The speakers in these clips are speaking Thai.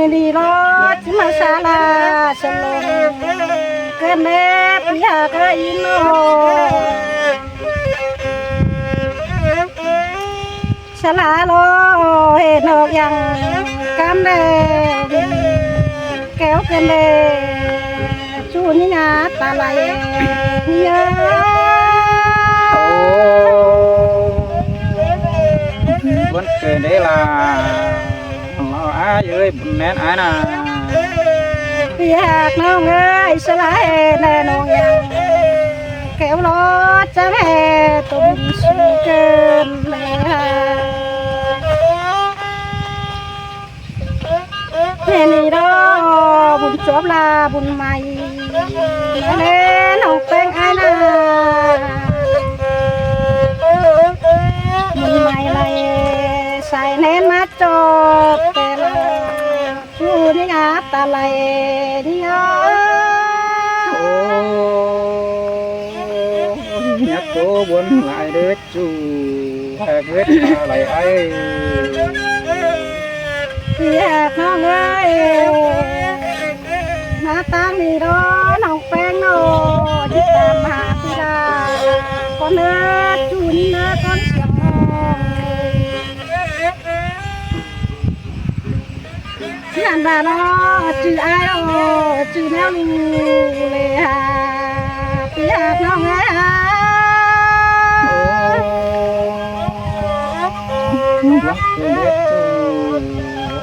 đi lo chỉ mà xa là sờ lồng cái nếp ya cái ino xa là lo hệ nọ yang cam đê kéo cái nê chú như nhà ta lại nhớ vẫn kể đấy là ai ơi buồn nén ai nè việc nó ngơi sẽ lại nè nó yang kéo nó cha mẹ tụm suy cơn mẹ này đó buồn chóp là buồn mày nên học tên ai nè buồn mày này xài nén mắt cho tè là chú đi ngã ta lại đi nhắc cô buồn lại đứa chú hẹn hết lại ai việc nó ơi nó tăng đi đó nó quen nó đi làm hạ thì là con ơi chú nữa con xiềng làm bà nó trừ ai đâu trừ nếu lệ hà việc nó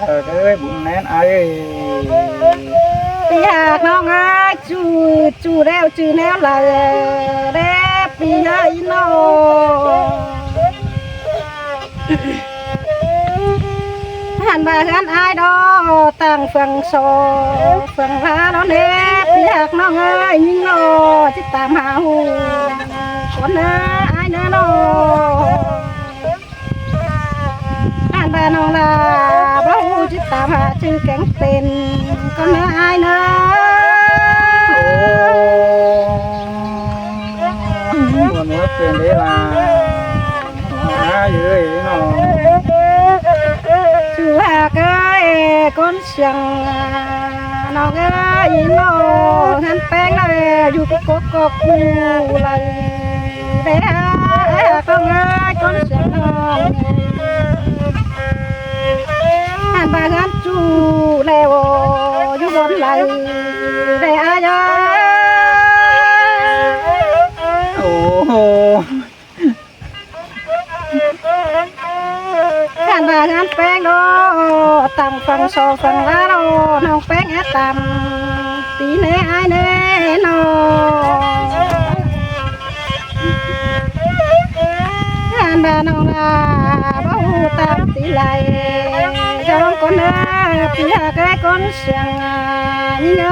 ơi ơi buồn nén ai việc nó ơi chú đeo chú nếu là đẹp bây giờ nó hàn bà hàn ai đó tăng phần sổ phần lá đó nếp việc nó ơi nhưng nó chỉ tạm hạ hù còn ai nữa nó hàn bà nó là bố hù chỉ tạm hạ chứ cánh tên còn ai nữa buồn mất tiền đấy là ai ơi nó chú hà cái con xiềng nó cái nó hắn bén này dù cái cột lại để con ơi con xiềng hắn bà hắn chú leo dù bốn lại để ai hàn bà hàn bén đó tăng phần sổ phần lá đó nó bén ép tầm tí nè ai nè nó hàn bà nó là bố tầm tí lại cho con tí cái con xiềng nhớ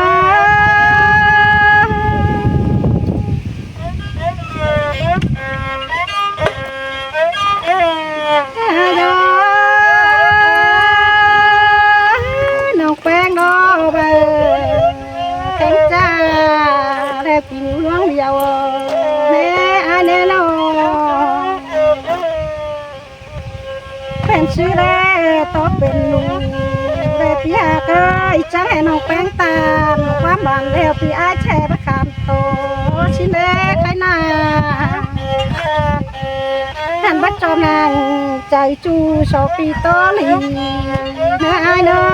nó quen đó về cánh cha đẹp nhiều luống dầu nè ai nè nó quen xưa đây tốt bên luôn về phía cái cha mẹ nó quen tàn quá bàn leo thì ai trẻ bắt khám tổ xin lê cái nào hàn bắt cho nàng chạy chu sau khi to lì ai nữa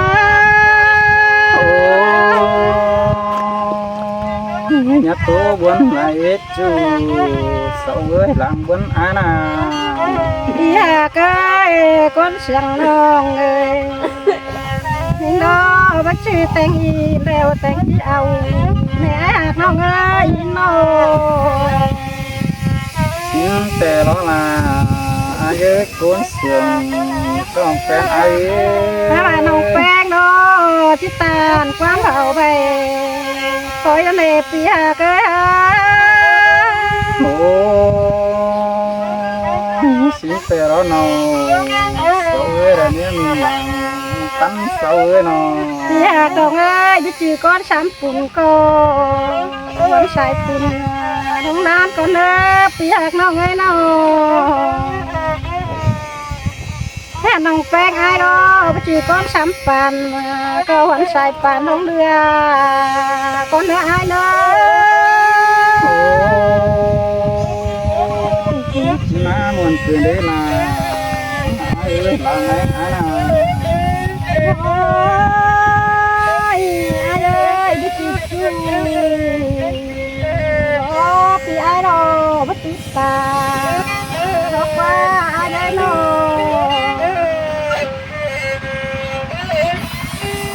nhắc cô buồn lại hết chú sầu ơi làm buồn ai nà đi hà cái con xiềng nong ơi nhưng đó bắt chư tên y leo tên y ao mẹ hạt nong ơi nó tè đó là ai ơi cuốn xiềng con quen ai các bạn nong quen đó chỉ tàn quán bảo về coi nó đẹp thì hà cái xin tè đó nào sầu ơi là nếu mình tắm sầu ơi nào thì hà con ơi biết chữ con sắm phun con xài phun đông nam con ơi thì hà nó ơi nó น้องแป้งไอ้ดอกไปจีก้อนสามปันก็หวันใส่ปานน้องเรือก้อนเนื้อไอ้เนาะ น้ำมันเกินได้ละเอ้ยหลังไอ้ไอ้น่ะ โอ้ยไอ้เอ้ยไปจีจูโอ้ปีไอ้ดอกไปจีตาดอกว่าไอ้ได้เนาะ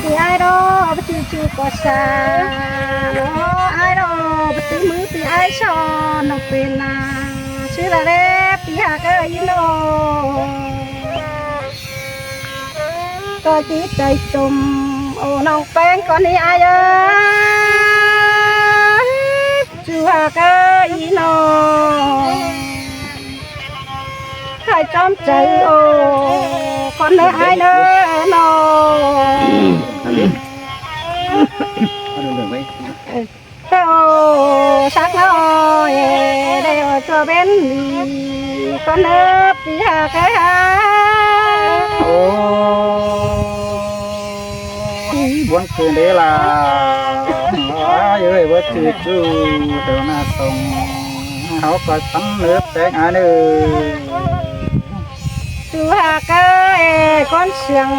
ปีไอ้ดอกไปจีจูก็ซาโอ้ไอ้ดอกไปจีมือปีไอ้ชอนน้องเป็นนาชื่ออะไรปีหากเอ้ยโนก็จิตใจจมโอ้น้องแป้งก่อนนี้อายเอ้ยจูหากเอ้ยโนใครจอมใจโอ้คนเนื้ออายเนื้อโน เอาเรื่องไป โอ้สักน้อยเดี๋ยวจะเป็นคนเนื้อปีหากเอ้ย โอ้บนเกินได้ละเอ้ยว่าจืดจูเดี๋ยวน่าส่งเขาก็ตั้งเนื้อแตงอันเอ้ย chú hà cái con xiềng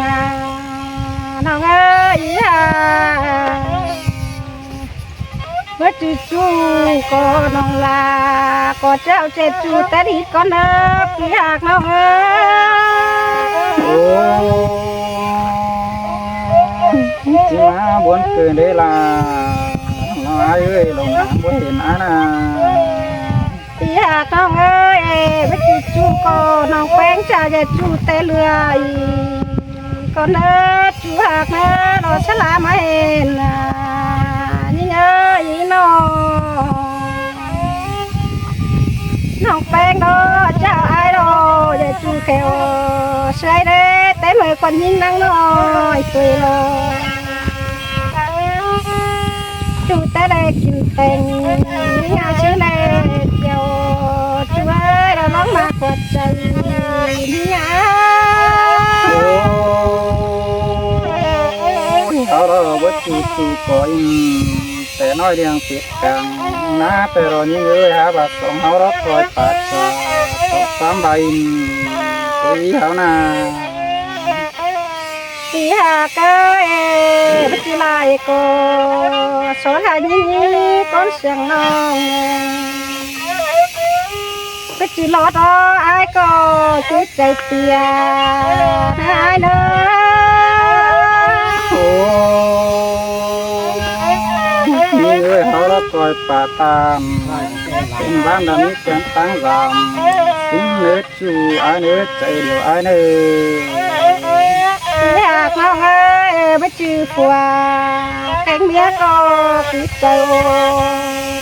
nó ơi với chú có nông là có treo chết chú té đi con ơi khi hạc nóโอ้จีมาบนเกินได้ละเอ้ยลงน้ำบนเห็นอันน่ะ khi hạc nó ơi với chú có nông bén cha về chú té lười con ơi chú hạc nó sẽ làm hết nhưng ơi nóน้องแป้งดอเจ้าไอ้ดออย่าจูแขวใส่เด้แต่เมื่อคนยิ่งนั่งน้อยตัวลอยจูแต่ได้กินแตงนี่งาชื่อเล่เดียวจูเอ้ยเราน้องมากอดใจนี่งา เขาเราวัดจูจูก่อยแต่น้อยเรียงติดกันนะแต่รอยิ่งเอ้ยฮะบัดสองเขารับคอยปัดตกสามใบตัวอีเขาน่ะ ปีหาเกยปัจจุบันก็สอนหายิ่งก้อนเสียงน้องปัจจุบันไอ้ก็จิตใจเปียไอ้เนอ โอ้ยิ่งเอ้ยเขารับคอยปัดตามเป็นบ้านดำนี้เป็นตั้งรำทิ้งเนื้อจูไอ้เนื้อใจเดียวไอ้เนื้อ ปีหากน้องเอ้ยปัจจุบันแข่งเมียก็จิตใจ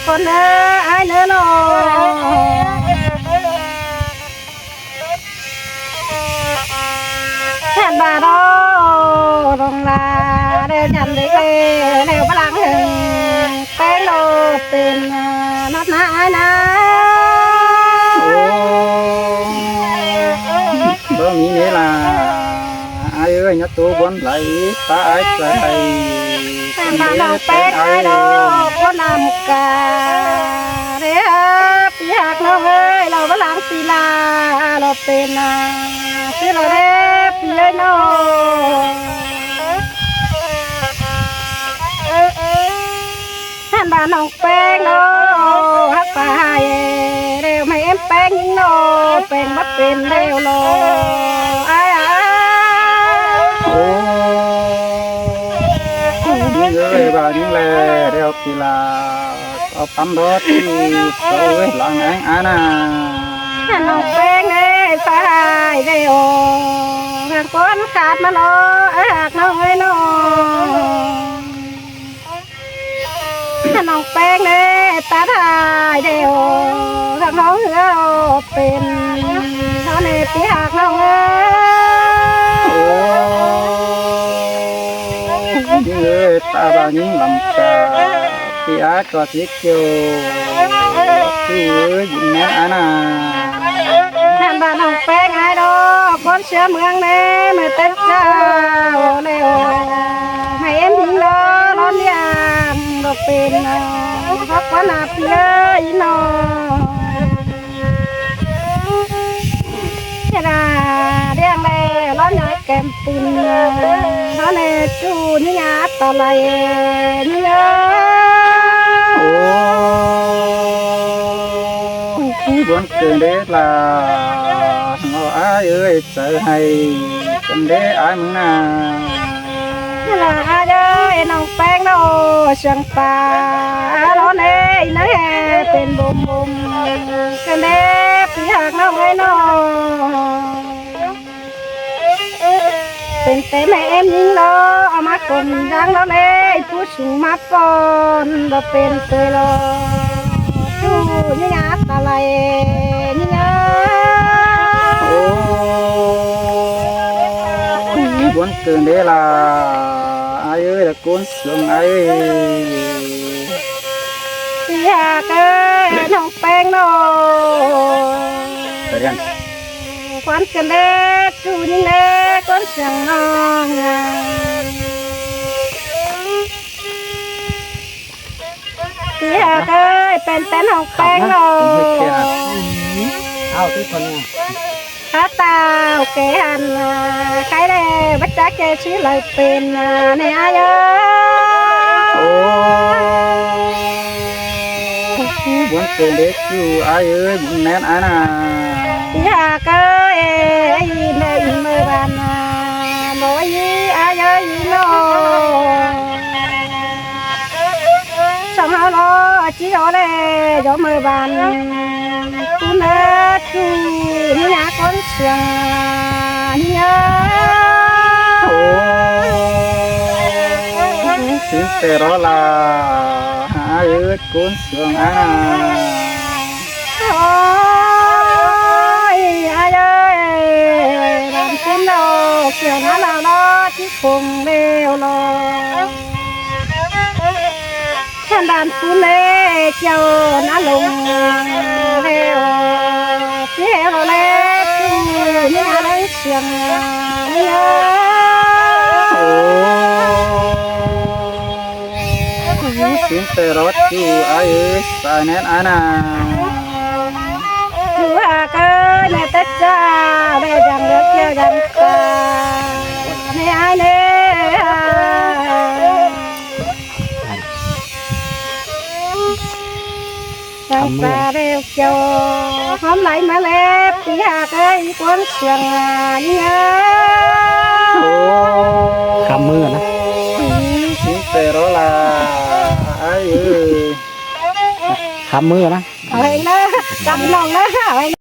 คนเนอไอ้เนอน้องแค่บาดอรองลาเดินยันเด็กเร็วพลังหึงแป้งโลเป็นนัดหน้าไอ้นะ โอ้บ่มีนี่ล่ะไอ้เอ้ยยัดตัวบนไหลตาไอ้ใจ แค่บาดอแป้งไอ้ดอกก็นำกาเรียบปีหากน้องเอ้ยเราพลังศิลาเราเป็นสิเราเรียบปีไอ้น้องหันบาน้องแป้งน้องฮักป่าเร็วไม่เอ็มแป้งยิงน้องแป้งมาเป็นเร็วโลไอ้ โอ้ยิ่งเอ้ยบ่ยิ่งแลเรียวกีฬาเอาปั๊มรถอยู่โซ่หลังแองอาน่ะ น้องแป้งเอ้ยฝ่ายเร็วหากคนขาดมาล้อหากน้องเอ้ยน้องน้องแป้งเอ้ยตาทายเร็วหากน้องเหือเป็นเขาในปีหากน้องเอ้ย โอ้ยิ่งเอ้ยตาบ่ยิ่งลำกาพี่อาก็สิเกี่ยวคือยิ่งแม่อาน่ะ หันบาน้องแป้งไอ้ดอก con xe mương nè mẹ tết cha lê mày em đi nó liang được bên học quá nạp phía nó thế là đen lê nó nhảy kèm pin nó nè chú như nhà tao lại như buồn cười đấy là ngõ ai ơi sợ hay cần đấy ai mừng nào là ai ơi nông bèn đâu sương pa nó nè nó hè bên bùm bùm cần đấy phía hạc nó ngay nóเป็นแต่แม่เอ็มยิงล้อเอามากลมยางล้อเล่ผู้สูงมาปอนเราเป็นเตยล้อจูนี่ยาตาไหลนี่ยา buồn cười đấy là ai ơi là con sương ai ơi พี่หากเอ้ยน้องแป้งโน ไปเรียน ควันกันเล็กจูนี่เล็กคนเสียงน้องพี่หากเอ้ยเป็นแต่น้องแป้งโน เอาที่คนนี้ ข้าตาเกหันใครได้บัจจักแกชื่อเลยเป็นในอายะ buồn cười đấy chú ai ơi buồn nén ai nà พี่หากเอ้ยไอ้เนยเมื่อวันโนยอายะยีโนสองเอาโลจีโอเล่ยมือวันกูเนจูนี่ยาคนเสียงนี่ยา xin tè đó là ai ơi con sương ai nà โอ้ยอายะรันเป็นโลเกี่ยวน้าเราล้อที่คงเร็วโลฉันดันปูเล่เกี่ยวน้าลงเร็วเสียวเล็กนี่อะไรเสียงนี่ xin tè đó chú ai ơi sai nén ai nà จูหากเอ้ยแม่ตาจ้าได้ดังเลือกเกี่ยวดังตาในไอเน่ดังตาเร็วเกี่ยวหอมไหลมาเล็บพี่หากเอ้ยควนเสียงนี่ คำมือนะ xin tè đó là ai ơi คำมือนะ เอาเองนะจับน้องนะเอาเอง